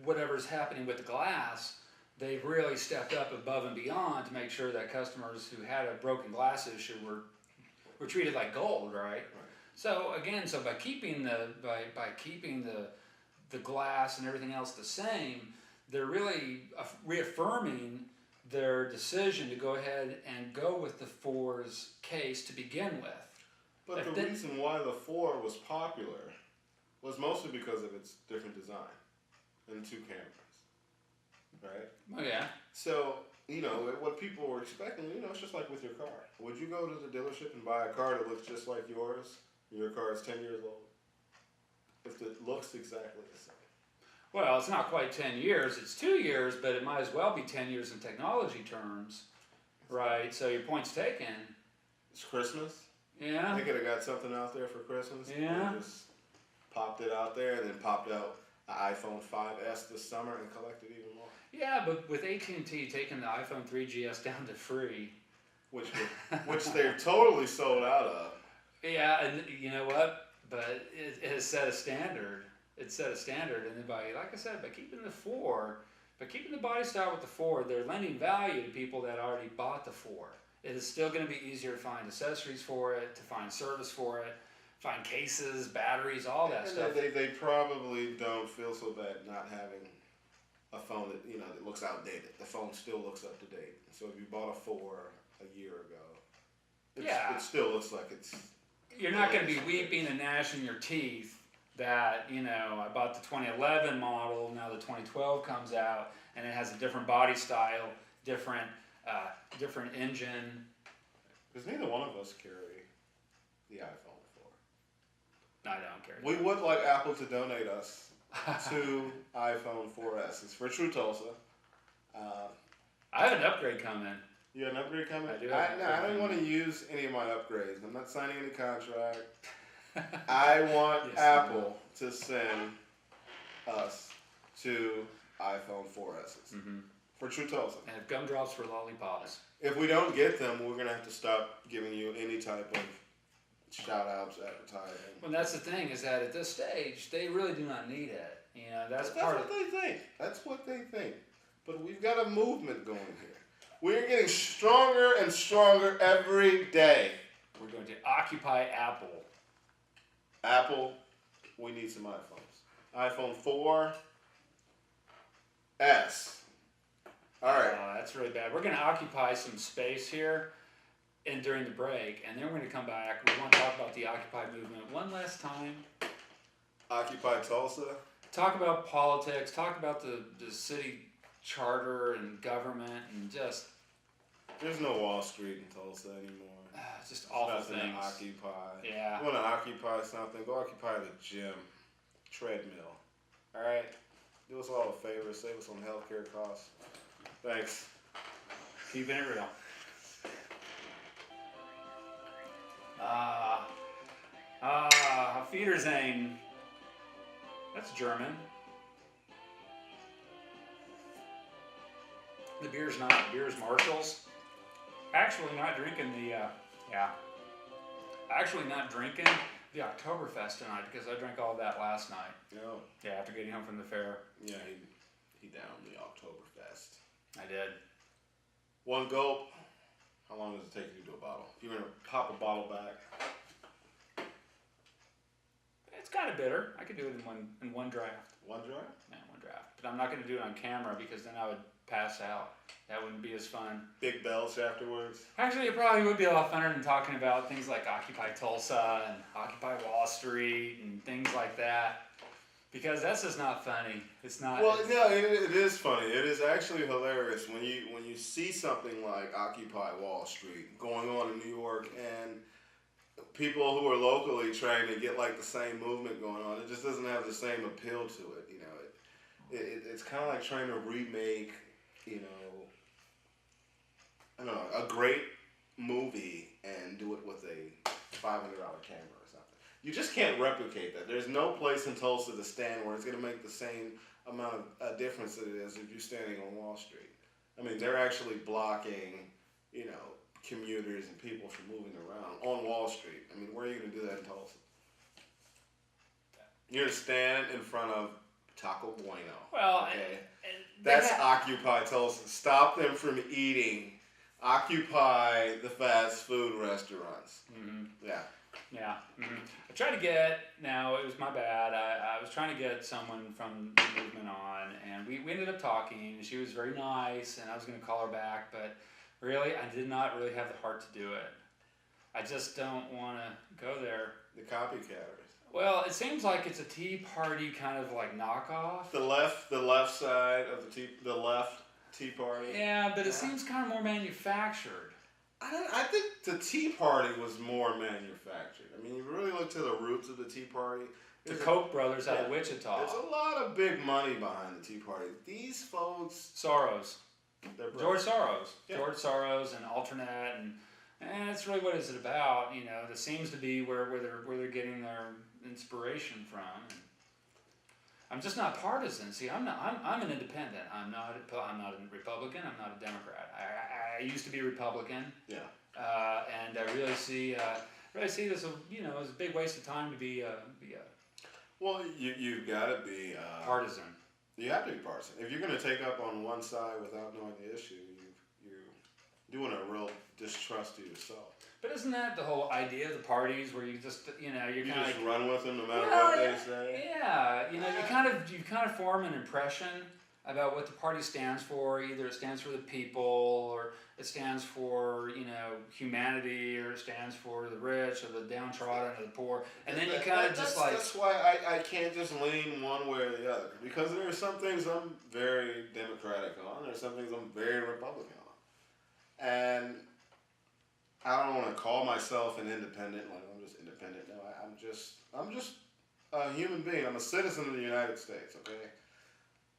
A: whatever's happening with the glass, they've really stepped up above and beyond to make sure that customers who had a broken glass issue were treated like gold, right? So again, by keeping the glass and everything else the same, they're really reaffirming their decision to go ahead and go with the 4's case to begin with.
B: But the reason why the 4 was popular was mostly because of its different design and 2 cameras, right?
A: Oh yeah.
B: So, what people were expecting, it's just like with your car. Would you go to the dealership and buy a car that looks just like yours? Your car is 10 years old. If it looks exactly the same.
A: Well, it's not quite 10 years. It's 2 years, but it might as well be 10 years in technology terms, right? So your point's taken.
B: It's Christmas.
A: Yeah.
B: They could have got something out there for Christmas.
A: Yeah.
B: They just popped it out there and then popped out an iPhone 5S this summer and collected even more.
A: Yeah, but with AT&T taking the iPhone 3GS down to free.
B: Which they're totally sold out of.
A: Yeah, and you know what? But it has set a standard. It set a standard, and then by keeping the 4, by keeping the body style with the 4, they're lending value to people that already bought the 4. It is still going to be easier to find accessories for it, to find service for it. find cases, batteries, all that
B: And
A: stuff.
B: they probably don't feel so bad not having a phone that that looks outdated. The phone still looks up to date. So if you bought a 4 a year ago, it still looks like it's.
A: You're not going to be weeping and gnashing your teeth that I bought the 2011 model. Now the 2012 comes out and it has a different body style, different engine.
B: Because neither one of us carry the iPhone 4.
A: I don't care.
B: We would like Apple to donate us 2 iPhone 4Ss for Tru Tulsa.
A: I have an upgrade coming.
B: You have an upgrade coming?
A: I do have an upgrade
B: I don't want to
A: coming.
B: use any of my upgrades. I'm not signing any contract. I want
A: Yes,
B: Apple to send us 2 iPhone 4Ss for Tru Tulsa.
A: And have gumdrops for lollipops.
B: If we don't get them, we're going to have to stop giving you any type of shout-outs, advertising.
A: Well, that's the thing, is that at this stage, they really do not need it. That's part
B: what
A: of
B: they think. That's what they think. But we've got a movement going here. We're getting stronger and stronger every day.
A: We're going to occupy Apple.
B: Apple, we need some iPhones. iPhone 4S. All right.
A: That's really bad. We're going to occupy some space here and during the break, and then we're going to come back. We want to talk about the Occupy movement one last time.
B: Occupy Tulsa.
A: Talk about politics. Talk about the city charter and government and just
B: There's no Wall Street in Tulsa anymore.
A: just awful
B: Nothing
A: things.
B: to occupy.
A: Yeah.
B: You want to occupy something? Go occupy the gym, treadmill. All right. Do us all a favor. Save us on healthcare costs. Thanks.
A: Keeping it real. Wiedersehen. That's German. The beer's Marshall's. Actually not drinking the Oktoberfest tonight because I drank all that last night.
B: No.
A: Yeah, after getting home from the fair.
B: Yeah, he downed the Oktoberfest.
A: I did.
B: One gulp. How long does it take you to do a bottle? If you're gonna pop a bottle back.
A: It's kind of bitter. I could do it in one draft.
B: One draft?
A: Yeah, one draft. But I'm not going to do it on camera because then I would pass out. That wouldn't be as fun.
B: Big belch afterwards.
A: Actually, it probably would be a lot funner than talking about things like Occupy Tulsa and Occupy Wall Street and things like that. Because that's just not funny. It's not.
B: Well, no, it is funny. It is actually hilarious when you see something like Occupy Wall Street going on in New York and people who are locally trying to get like the same movement going on. It just doesn't have the same appeal to it. You know, it's kind of like trying to remake, I don't know, a great movie and do it with a $500 camera or something. You just can't replicate that. There's no place in Tulsa to stand where it's going to make the same amount of difference that it is if you're standing on Wall Street. I mean, they're actually blocking, commuters and people from moving around on Wall Street. I mean, where are you going to do that in Tulsa? You're going to stand in front of Taco Bueno.
A: Well,
B: okay?
A: and
B: That's Occupy Tulsa. Stop them from eating. Occupy the fast food restaurants.
A: Mm-hmm.
B: Yeah.
A: Yeah. Mm-hmm. I tried to it was my bad. I was trying to get someone from the movement on, and we ended up talking. She was very nice, and I was going to call her back, but really, I did not really have the heart to do it. I just don't want to go there.
B: The copycatters.
A: Well, it seems like it's a Tea Party kind of like knockoff.
B: The left side of the left Tea Party.
A: Yeah, but it seems kind of more manufactured.
B: I think the Tea Party was more manufactured. I mean, you really look to the roots of the Tea Party.
A: The Koch brothers out of Wichita.
B: There's a lot of big money behind the Tea Party. These folks,
A: Soros.
B: they're
A: George Soros.
B: Yeah.
A: George Soros and Alternate, and that's really what it's about. That seems to be where they're getting their inspiration from. I'm just not partisan. See, I'm an independent. I'm not a Republican. I'm not a Democrat. I used to be a Republican.
B: Yeah.
A: And I really see this as a big waste of time to be a
B: Well, you've got to be
A: partisan.
B: You have to be partisan. If you're going to take up on one side without knowing the issue, you're doing a real distrust to yourself.
A: But isn't that the whole idea of the parties where you just, you know, you're
B: You
A: kind of
B: just run with them no matter
A: well,
B: what they say.
A: yeah, you know, you kind of form an impression about what the party stands for. Either it stands for the people, or it stands for, you know, humanity, or it stands for the rich, or the downtrodden, or the poor. And then you kind of just like
B: that's why I can't just lean one way or the other, because there are some things I'm very Democratic on, there are some things I'm very Republican on, and I don't want to call myself an independent. Like I'm just independent. No, I'm just a human being. I'm a citizen of the United States. Okay.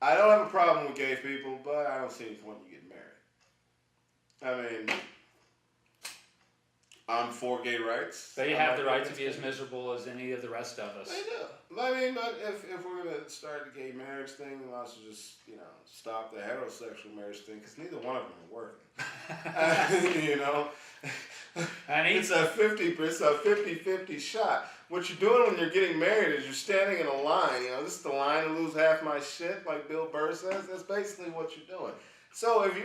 B: I don't have a problem with gay people, but I don't see any point in getting married. I mean, I'm for gay rights.
A: they have the right to be as miserable as any of the rest of us.
B: They do. I mean, but if we're gonna start the gay marriage thing, we might as well just stop the heterosexual marriage thing, because neither one of them are working. You know.
A: Honey?
B: It's a 50-50 shot. What you're doing when you're getting married is you're standing in a line. You know, this is the line to lose half my shit, like Bill Burr says. That's basically what you're doing. So if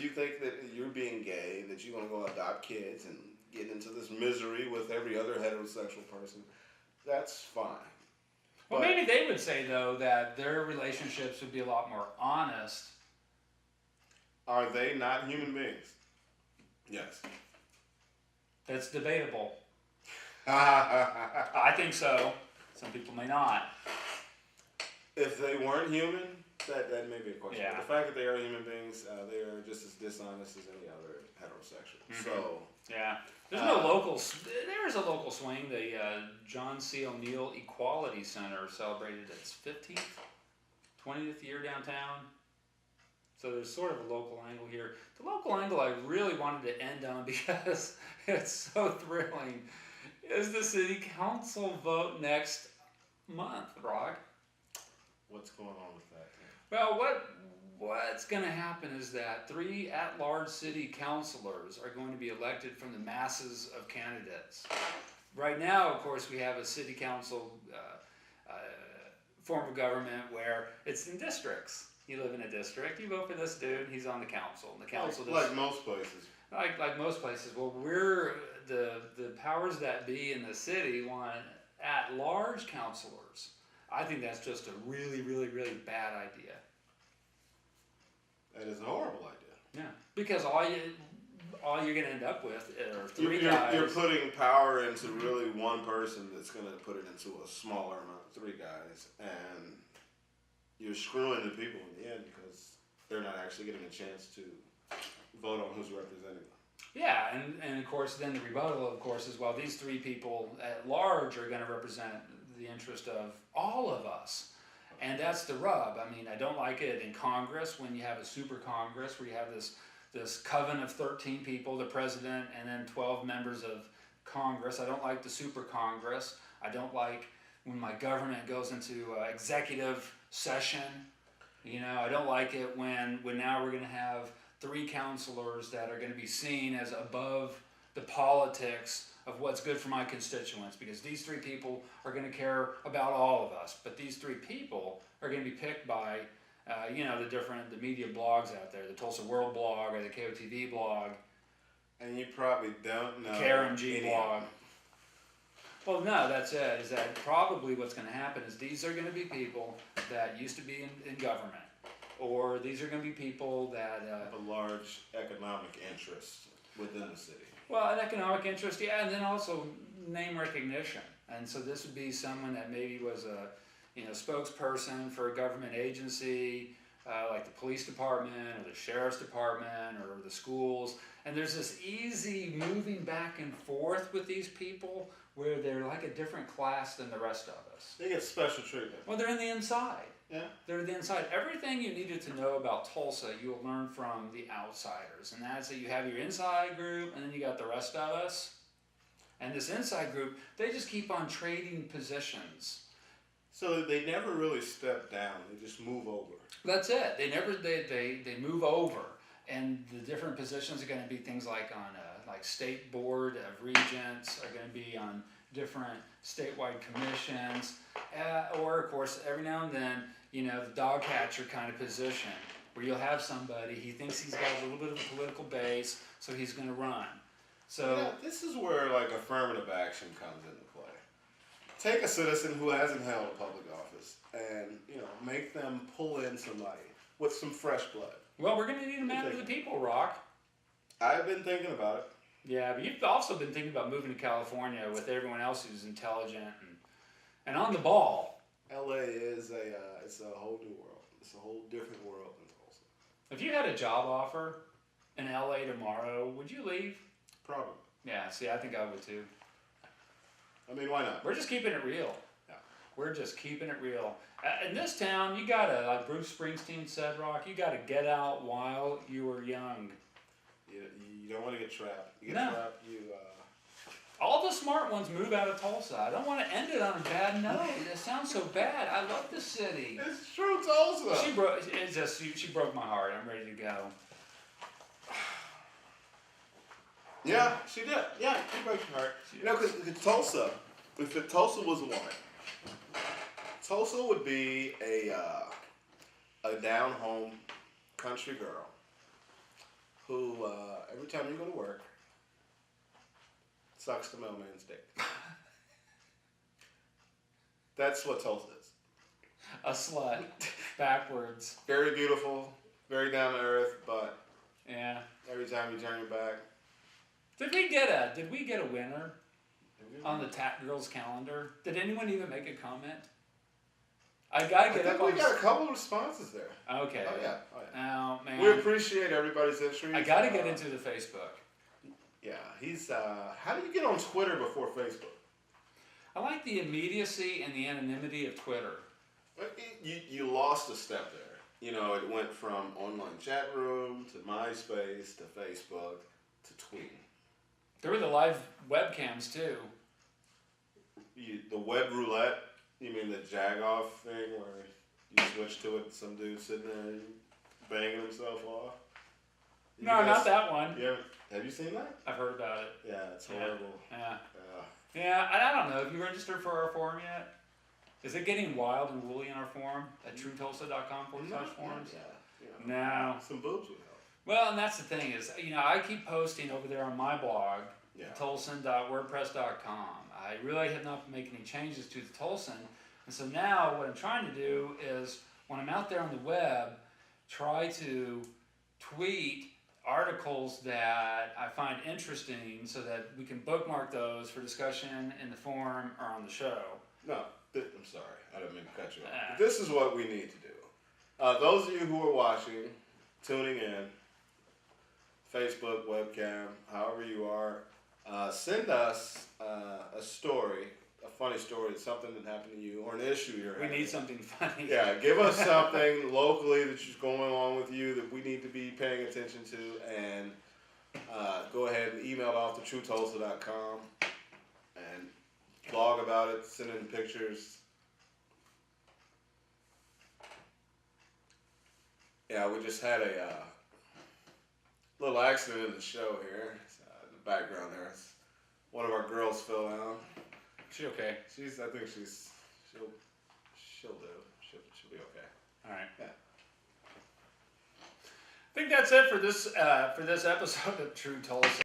B: you think that you're being gay, that you're gonna go adopt kids and get into this misery with every other heterosexual person, that's fine.
A: Well, maybe they would say though that their relationships would be a lot more honest.
B: Are they not human beings? Yes.
A: That's debatable. I think so. Some people may not.
B: If they weren't human, that may be a question.
A: Yeah.
B: But the fact that they are human beings, they are just as dishonest as any other heterosexual.
A: Mm-hmm.
B: So
A: yeah, there's no local. There is a local swing. The John C. O'Neill Equality Center celebrated its 20th year downtown. So there's sort of a local angle here. The local angle I really wanted to end on because it's so thrilling is the city council vote next month, Rock.
B: What's going on with that?
A: Well, what's going to happen is that 3 at-large city councilors are going to be elected from the masses of candidates. Right now, of course, we have a city council form of government where it's in districts. You live in a district, you vote for this dude, he's on the council. And the council
B: like most places.
A: Like most places. Well, we're the powers that be in the city want at-large councilors. I think that's just a really, really, really bad idea.
B: That is a horrible idea.
A: Yeah, because all you're going to end up with are 3 guys.
B: You're putting power into really one person that's going to put it into a smaller amount, 3 guys, and you're screwing the people in the end because they're not actually getting a chance to vote on who's representing them.
A: Yeah, and of course, then the rebuttal, of course, is, well, these 3 people at large are going to represent the interest of all of us. And that's the rub. I mean, I don't like it in Congress when you have a super Congress where you have this coven of 13 people, the president, and then 12 members of Congress. I don't like the super Congress. I don't like when my government goes into executive session. You know, I don't like it when now we're going to have 3 counselors that are going to be seen as above the politics of what's good for my constituents, because these 3 people are going to care about all of us. But these 3 people are going to be picked by, the media blogs out there, the Tulsa World blog or the KOTV blog.
B: And you probably don't know.
A: The KRMG blog. Well, no, that's it. Is that probably what's going to happen is these are going to be people that used to be in government, or these are going to be people that
B: have a large economic interest within the city.
A: Well, an economic interest, yeah, and then also name recognition. And so this would be someone that maybe was a spokesperson for a government agency, like the police department or the sheriff's department or the schools. And there's this easy moving back and forth with these people where they're like a different class than the rest of us.
B: They get special treatment.
A: Well, they're in the inside.
B: Yeah.
A: They're the inside. Everything you needed to know about Tulsa, you'll learn from the outsiders. And that's that you have your inside group, and then you got the rest of us. And this inside group, they just keep on trading positions.
B: So they never really step down. They just move over.
A: That's it. They move over. And the different positions are going to be things like on like state board of regents, are going to be on different statewide commissions, or of course every now and then, the dog catcher kind of position where you'll have somebody, he thinks he's got a little bit of a political base, so he's going to run. So
B: yeah, this is where like affirmative action comes into play. Take a citizen who hasn't held a public office and make them pull in somebody with some fresh blood.
A: well, we're gonna need a man of the people, Rock.
B: I've been thinking about it.
A: Yeah, but you've also been thinking about moving to California with everyone else who's intelligent and on the ball.
B: LA is it's a whole new world. It's a whole different world than Tulsa.
A: If you had a job offer in LA tomorrow, would you leave?
B: Probably.
A: Yeah, see, I think I would too.
B: I mean, why not?
A: We're just keeping it real.
B: Yeah.
A: We're just keeping it real. In this town, you gotta, like Bruce Springsteen said, Rock, you gotta get out while you are young.
B: You don't want to get trapped. You get
A: No.
B: trapped,
A: All the smart ones move out of Tulsa. I don't want to end it on a bad note. It sounds so bad. I love the city.
B: It's true Tulsa.
A: She broke my heart. I'm ready to go.
B: Yeah, she did. Yeah, she broke your heart. Because Tulsa, if Tulsa was a woman, Tulsa would be a down-home country girl who, every time you go to work, sucks the mailman's dick. That's what Tulsa is.
A: A slut. Backwards.
B: Very beautiful, very down to earth, but
A: Yeah.
B: every time you turn your back.
A: Did we get a winner on the Tat Girls calendar? Did anyone even make a comment? I gotta get
B: I
A: up
B: think
A: on
B: we got a couple of responses there.
A: Okay.
B: Oh yeah.
A: Oh man.
B: We appreciate everybody's interest.
A: I gotta get into the Facebook.
B: Yeah, he's. How do you get on Twitter before Facebook?
A: I like the immediacy and the anonymity of Twitter.
B: You lost a step there. It went from online chat room to MySpace to Facebook to tweeting.
A: There were the live webcams too.
B: The web roulette. You mean the jag-off thing where you switch to it and some dude sitting there banging himself off?
A: No, not that one.
B: Yeah. Have you seen that?
A: I've heard about it.
B: Yeah, it's horrible.
A: Yeah. Yeah, I don't know. Have you registered for our forum yet? Is it getting wild and woolly in our forum at trutulsa.com/forums?
B: Yeah.
A: No.
B: Some boobs would help.
A: Well, and that's the thing is, I keep posting over there on my blog,
B: Yeah.
A: tulsan.wordpress.com. I really have not been making any changes to the Tulsan. And so now what I'm trying to do is, when I'm out there on the web, try to tweet articles that I find interesting so that we can bookmark those for discussion in the forum or on the show.
B: No, I'm sorry. I didn't mean to cut you off.
A: Ah.
B: This is what we need to do. Those of you who are watching, tuning in, Facebook, webcam, however you are, send us a story, a funny story, something that happened to you, or an issue you're
A: We
B: having.
A: need something funny.
B: Yeah, give us something locally that's just going on with you that we need to be paying attention to, and go ahead and email off to trutulsa.com and blog about it, send in pictures. Yeah, we just had a little accident in the show here. In the background there, one of our girls fell down.
A: She okay?
B: I think she'll do. She'll be okay.
A: All right.
B: Yeah.
A: I think that's it for this episode of Tru Tulsa.